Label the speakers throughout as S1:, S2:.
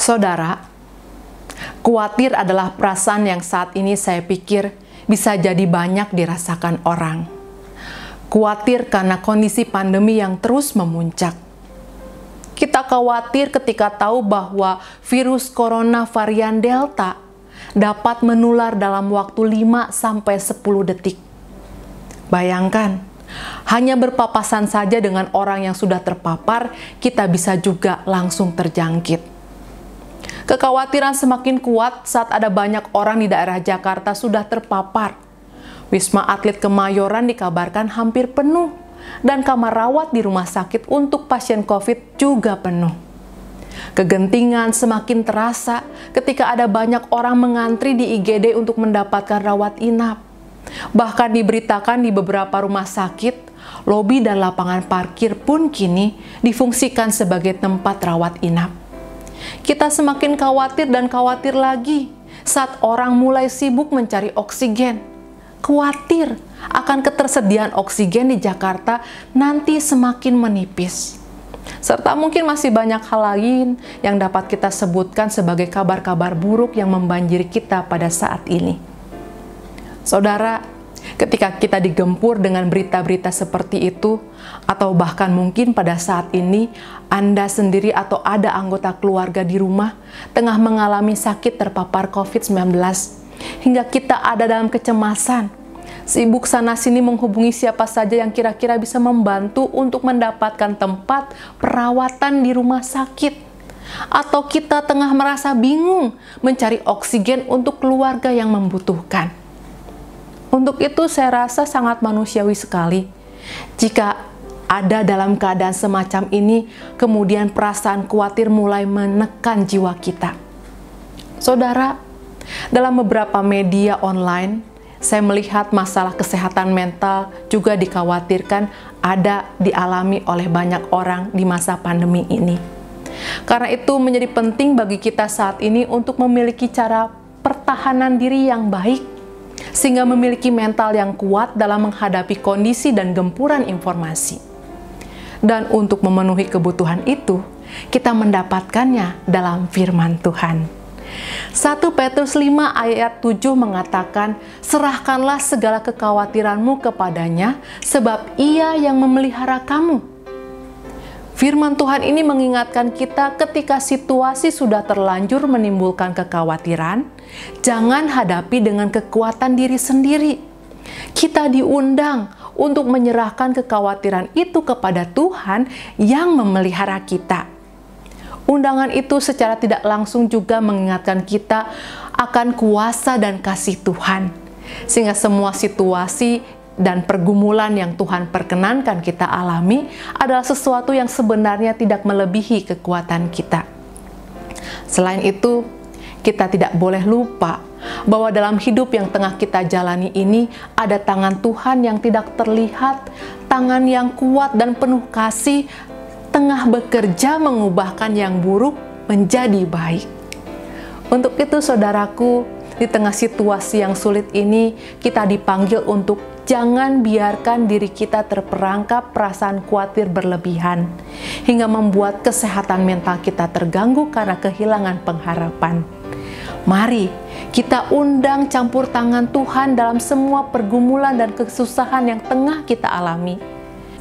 S1: Saudara, khawatir adalah perasaan yang saat ini saya pikir bisa jadi banyak dirasakan orang. Khawatir karena kondisi pandemi yang terus memuncak. Kita khawatir ketika tahu bahwa virus corona varian Delta dapat menular dalam waktu 5-10 detik. Bayangkan, hanya berpapasan saja dengan orang yang sudah terpapar, kita bisa juga langsung terjangkit. Kekhawatiran semakin kuat saat ada banyak orang di daerah Jakarta sudah terpapar. Wisma Atlet Kemayoran dikabarkan hampir penuh, dan kamar rawat di rumah sakit untuk pasien COVID juga penuh. Kegentingan semakin terasa ketika ada banyak orang mengantri di IGD untuk mendapatkan rawat inap. Bahkan diberitakan di beberapa rumah sakit, lobi dan lapangan parkir pun kini difungsikan sebagai tempat rawat inap. Kita semakin khawatir dan khawatir lagi saat orang mulai sibuk mencari oksigen. Khawatir akan ketersediaan oksigen di Jakarta nanti semakin menipis. Serta mungkin masih banyak hal lain yang dapat kita sebutkan sebagai kabar-kabar buruk yang membanjiri kita pada saat ini. Saudara, ketika kita digempur dengan berita-berita seperti itu, atau bahkan mungkin pada saat ini Anda sendiri atau ada anggota keluarga di rumah tengah mengalami sakit terpapar COVID-19, hingga kita ada dalam kecemasan, sibuk sana-sini menghubungi siapa saja yang kira-kira bisa membantu untuk mendapatkan tempat perawatan di rumah sakit, atau kita tengah merasa bingung mencari oksigen untuk keluarga yang membutuhkan. Untuk itu saya rasa sangat manusiawi sekali jika ada dalam keadaan semacam ini, kemudian perasaan khawatir mulai menekan jiwa kita. Saudara, dalam beberapa media online, saya melihat masalah kesehatan mental juga dikhawatirkan ada dialami oleh banyak orang di masa pandemi ini. Karena itu menjadi penting bagi kita saat ini untuk memiliki cara pertahanan diri yang baik, sehingga memiliki mental yang kuat dalam menghadapi kondisi dan gempuran informasi. Dan untuk memenuhi kebutuhan itu, kita mendapatkannya dalam firman Tuhan. 1 Petrus 5 ayat 7 mengatakan, "Serahkanlah segala kekhawatiranmu kepadanya, sebab Ia yang memelihara kamu." Firman Tuhan ini mengingatkan kita ketika situasi sudah terlanjur menimbulkan kekhawatiran, jangan hadapi dengan kekuatan diri sendiri. Kita diundang untuk menyerahkan kekhawatiran itu kepada Tuhan yang memelihara kita. Undangan itu secara tidak langsung juga mengingatkan kita akan kuasa dan kasih Tuhan, sehingga semua situasi dan pergumulan yang Tuhan perkenankan kita alami adalah sesuatu yang sebenarnya tidak melebihi kekuatan kita. Selain itu, kita tidak boleh lupa bahwa dalam hidup yang tengah kita jalani ini ada tangan Tuhan yang tidak terlihat, tangan yang kuat dan penuh kasih tengah bekerja mengubahkan yang buruk menjadi baik. Untuk itu saudaraku, di tengah situasi yang sulit ini kita dipanggil untuk jangan biarkan diri kita terperangkap perasaan khawatir berlebihan, hingga membuat kesehatan mental kita terganggu karena kehilangan pengharapan. Mari kita undang campur tangan Tuhan dalam semua pergumulan dan kesusahan yang tengah kita alami.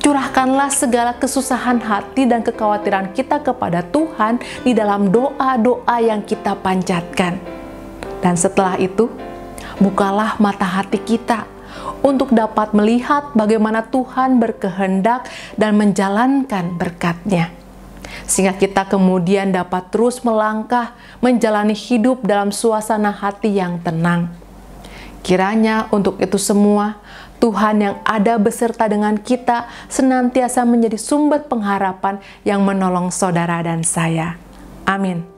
S1: Curahkanlah segala kesusahan hati dan kekhawatiran kita kepada Tuhan di dalam doa-doa yang kita panjatkan. Dan setelah itu, bukalah mata hati kita untuk dapat melihat bagaimana Tuhan berkehendak dan menjalankan berkat-Nya, sehingga kita kemudian dapat terus melangkah menjalani hidup dalam suasana hati yang tenang. Kiranya untuk itu semua, Tuhan yang ada beserta dengan kita senantiasa menjadi sumber pengharapan yang menolong saudara dan saya. Amin.